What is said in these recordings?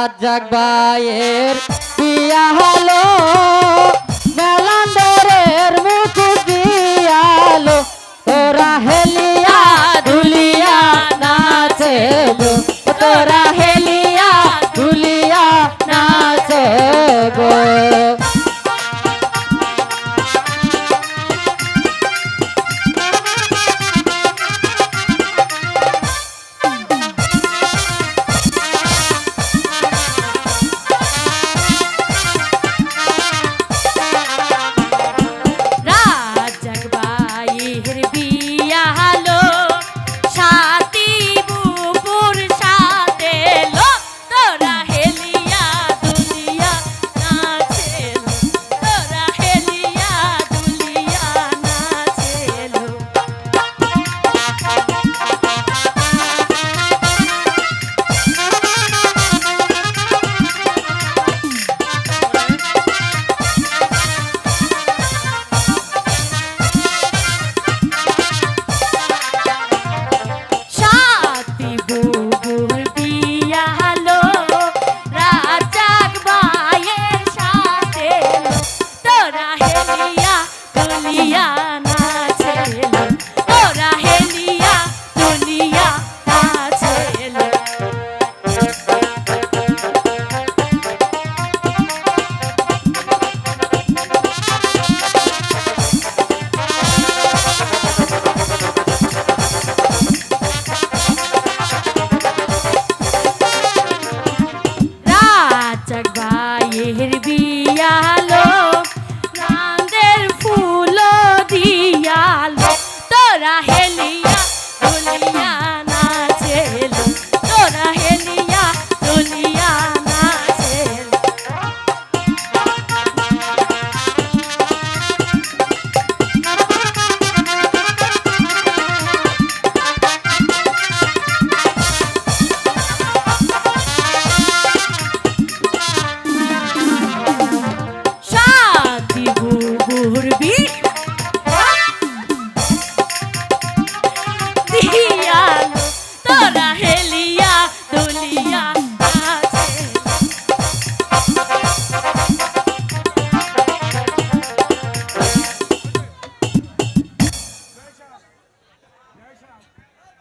রাজ্জাক ভাইয়ের বিয়া হলো, মেলান্ডরের মুকুট দিয়ালো, তোরা হেলিয়া ধুলিয়া নাচেলো, তোরা হেলিয়া ধুলিয়া নাচেগো।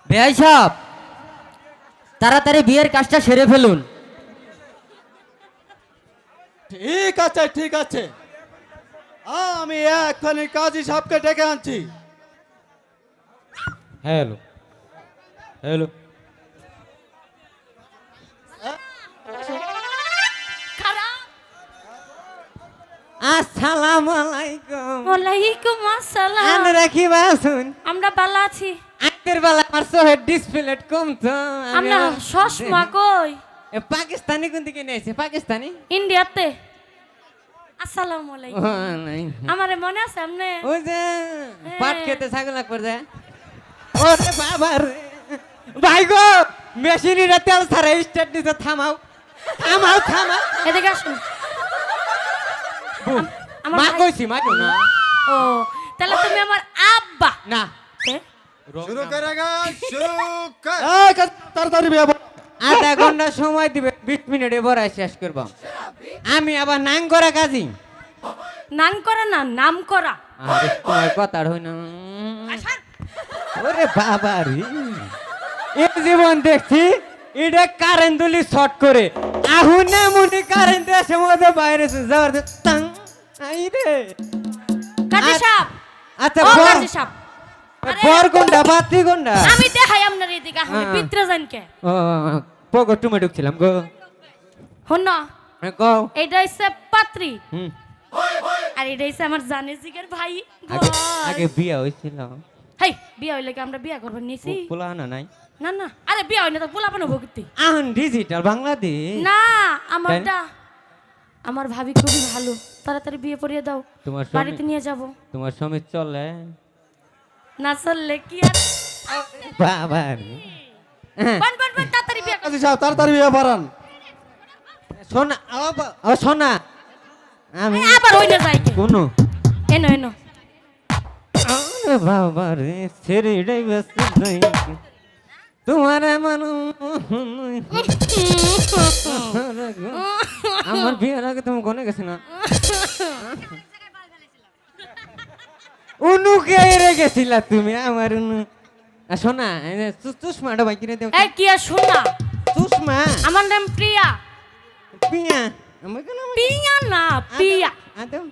ভাই সাহেব, তাড়াতাড়ি বিয়ের কাজটা সেরে ফেলুন। ঠিক আছে ঠিক আছে, আমি এক্ষুনি কাজী সাহেবকে ডেকে আনছি। হ্যালো হ্যালো, আসসালামু আলাইকুম। ওয়ালাইকুম আসসালাম। আমরা কি বাসুন? আমরা ভালো আছি। আজকের বেলা আমার সোহের ডিসপ্লে কম তো। আমরা চশমা কই? পাকিস্তানি কোন দিকে নিয়েছে? পাকিস্তানি ইন্ডিয়াতে। আসসালামু আলাইকুম। আমারে মনে আছে আমনে? ওই যে পাট খেতে ছাগল করে যায়। ওরে বাবা রে ভাই গো, মেশিনের তেল ছাড়া স্টার্ট দিতে থামাও থামাও থামাও। এদিকে আসুন। মা কইছি মা না। ও তাহলে তুমি আমার আব্বা না। শুরু করেগা, শুরু কর। এই তাড়াতাড়ি বিয়ে বল। আধা ঘন্টা সময় দিবে, 20 মিনিটে বড়াই শেষ করব। আমি আবার নাং করা কাজী। নাম করা না, নাম করা। আরে তোমার কথা হই না। ওরে বাবা রে, এই জীবন দেখছি এটা কারেন্ট দুলি শর্ট করে আহুন না মুনি কারেন্ট এসে মধ্যে বাইরে যাওয়ার তাং আইরে। কাজী সাহেব। আচ্ছা ও বর কাজী সাহেব। বর কোনটা বাতি কোনটা? আমি দেখাই আপনার এদিকে আসলে পিত্র জানকে। ও পগো টুমে ঢুকছিলাম গো। হন গো এইটা হচ্ছে পাত্রী, হুম, আর এটা হচ্ছে আমার জানের জিগের ভাই। আগে আগে বিয়া হইছিল। হেই, বিয়া হইলে কি আমরা বিয়া করব নিছি? পোলা না নাই না না, আরে বিয়া হইলে তো পোলা বানাবো কিতে? আহন ডিজিটাল বাংলাদেশ না, আমারটা আমার ভাবি খুবই ভালো, তাড়াতাড়ি বিয়ে পড়িয়ে দাও, তোমার বাড়িতে নিয়ে যাব। তোমার স্বামী চলে না চললে কি আর? বাবা রে। বন বন বন, তাড়াতাড়ি বিয়ে কর। কাজী সাহেব তাড়াতাড়ি বিয়ে পড়ান। সোনা ও সোনা, আমি আবার হই না যাই কোন এনো এনো। বাবা রে ছেড়ে তোমার এমন আমার বিয়ের আগে তুমি কোনে গেছে না উনুকে রেখেছিলা তুমি আমার উনু শোনা চুষমাটা ভাই কিনে দেও এই কি আর শোনা চুষমা আমার নাম প্রিয়া পিয়া আমার কেন প্রিয়া না প্রিয়া আদৌ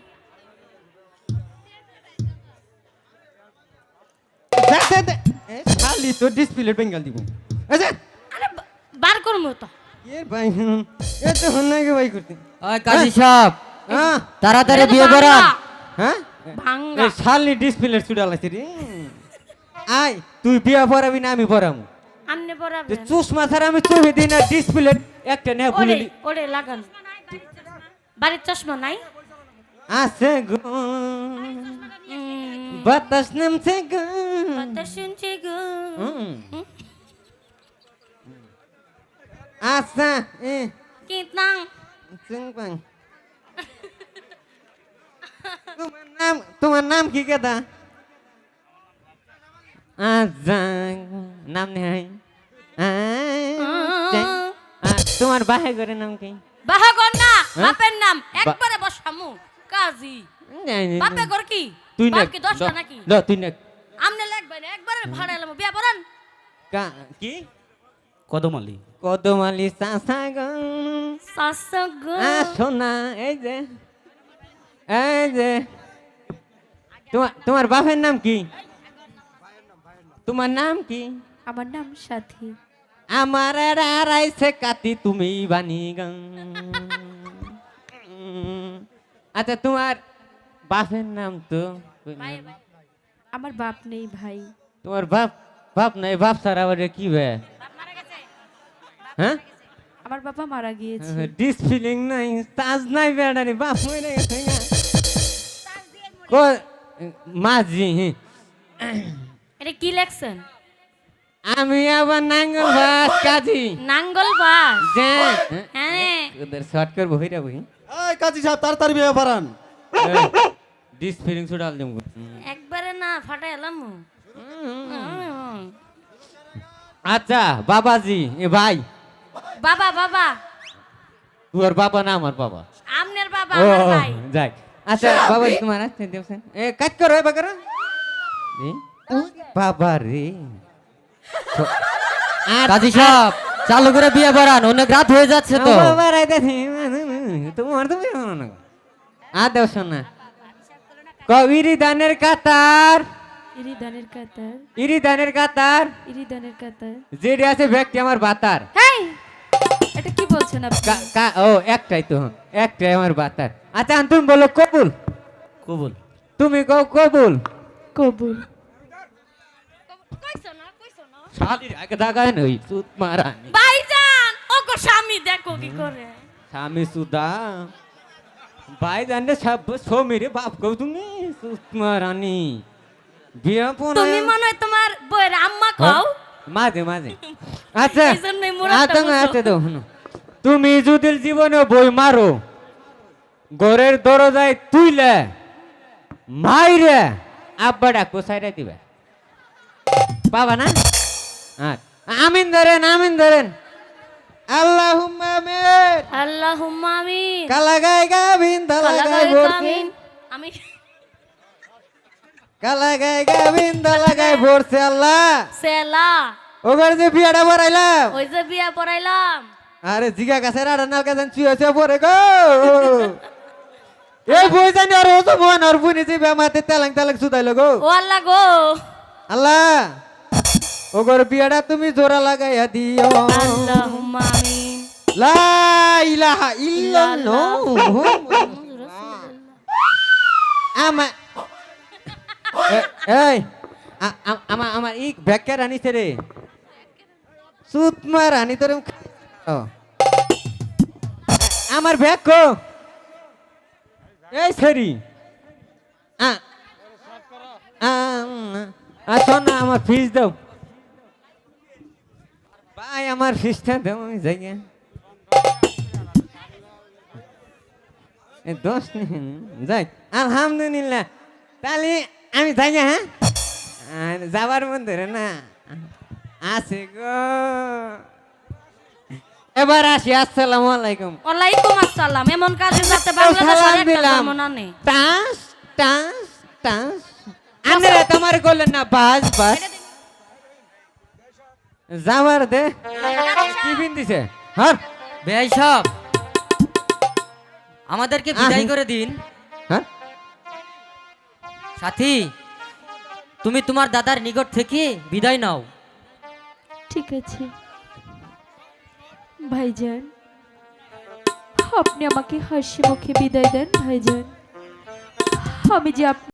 খালি তো ডিসপ্লে বেঙ্গল দিব আচ্ছা আরে বার করমু তো এ ভাই এ তো হন্নাকে ভাই করতে ওই কাজী সাহেব হ্যাঁ তাড়াতাড়ি এটা বিয়ে বাংলা। করান হ্যাঁ ভাঙ্গা এই শালি ডিসপ্লে ছুড়া লাগছে রে আয় তুই বিয়া পড়াবি না আমি পড়ামু আমনে পড়াবেন চুষমা ছাড়া আমি চুবি দিই না ডিসপ্লে একটা নে ওরে ভুলিলি ওরে লাগান বাড়ির চশমা নাই আছে গো বাতাস নামছে গো কথা শুনছি গো আচ্ছা এ কি নাম চিংপাং তোমার নাম কি কেদা আচ্ছা নাম নেই তোমার বাহে করে নাম কি বাহাগর না হ্যাঁ? বাপের নাম একবারে বসামু কাজী বাপে ঘর কি তুই না বাপ কি 10টা নাকি তুই না আমনে লাগবে না একবারে ভাড়া এলাম বিয়া পড়ান কি কদমালি কদমালি চাষা গো শাসক গো শোনা এই যে তোমার বাপের নাম কি তোমার নাম কি আমার নাম সাথী আমার আড়াইছে কাতি তুমি বানি গান আচ্ছা তোমার বাপের নাম তো আমার বাপ নেই ভাই তোমার বাপ নাই বাপ ছাড়া আবার কি বে হ্যাঁ আমার বাবা মারা গিয়েছে ডিসফিলিং নাই তাজ নাই বেড়ারে বাপ মরে গেছে গা। মাঝি এটা কি লেখছেন আমি আবার নাঙ্গল বাস কাজী নাঙ্গল বাস যে হ্যাঁ ওদের শর্ট করবো হইরা বই এই কাজী সাহেব তাড়াতাড়ি বিয়ে পড়ান ডিসফিলিং ছুটাল দেবো একবারে না ফাটা এলাম আচ্ছা বাবাজি এ ভাই বাবা বাবা তোর বাবা না আমার বাবা আমনের বাবা ও আমার ভাই যাক আচ্ছা বাবা তোমার আসতে দেবছেন এ কাজ করো এবার করো বাবা রে কাজী সাহেব চালু করে বিয়ে করান অনেক রাত হয়ে যাচ্ছে তো বাবা রাইতেছি তোমার তুমি আর দেও শোনা কবিরি দানের কাতার ইরিদানের কাতার ইরিদানের কাতার ইরিদানের কাতার যেটি আছে ব্যক্তি আমার বাতার হেই এটা কি বলছেন আপনি ও একটাই তো একটাই আমার বাতার আচ্ছা তুমি বলো কবুল কবুল তুমি কও কবুল কবুল শালির আগে দাগায় নই সুত মারানি ভাইজান ও গো স্বামী দেখো কি করে স্বামী সুদা ভাই জানলে সব সমিরে বাপ কও তুমি সুত মারানি বিয়া পড়া তুমি মনে হয় তোমার বউয়ের আম্মা কও মাঝে মাঝে আচ্ছা এই জন্যই মুরাদটা বুঝো। আচ্ছা দাও শুনো তুমি যদি জীবনে বই মারো ঘরের দরজায় তুইলে মাইরে আব্বা ডাকবো সাইডে দিবে পাবা না আমিন ধরেন আল্লাহুম্মা আমিন আল্লাহুম্মা আমিন কালা গায় গাবিন দালা গায় ভরছে আমি কালা গায় গাবিন দালা গায় ভরছে আল্লাহ সেলা ওগর যে বিয়াটা বড়াইলাম ওই যে বিয়া পড়াইলাম আরে জিগা কাছে রাডা নাল কাছে চুয়েছে পরে গো এই বই জানি আর ও তো বোন আর বুনি যে বেমাতে তেলাং তেলাং সুদাইলো গো ও আল্লাহ গো আল্লাহ ওগর বিয়াটা তুমি জোড়া লাগাইয়া দিও আল্লাহুম্মা আমিন লা ইলাহা ইল্লাল্লাহ আমা এই আমার ই ব্যাখ্যা রানিছে রে সুতমা রানী তোর আমার ব্যাখ্য এই সেরি আচ্ছা না আমার ফিস দাও ভাই আমার ফিসটা দাও আমি যাই গে। দোষ নেই যাই আলহামদুলিল্লাহ তাহলে আমি যাই গে, হ্যাঁ আর যাবার মধ্যে না আছে গো। এবার আসি, আসসালামু আলাইকুম। ওয়ালাইকুম আসসালাম। এমন কাজে যাতে বাংলাদেশ সালাম আর একটা দিলাম। ধর্ম না নেই। টাস টাস টাস। আপনারা তোমার করলেন না, বাস বাস। যাবার দে, কি বিন দিছে? হ্যাঁ বেয়াই সাহেব আমাদেরকে বিদায় আহ। করে দিন। হ্যাঁ সাথী, তুমি তোমার দাদার নিকট থেকে বিদায় নাও। ঠিক আছে ভাইজান, আপনি আমাকে হাসি মুখে বিদায় দেন ভাইজান। আমি যে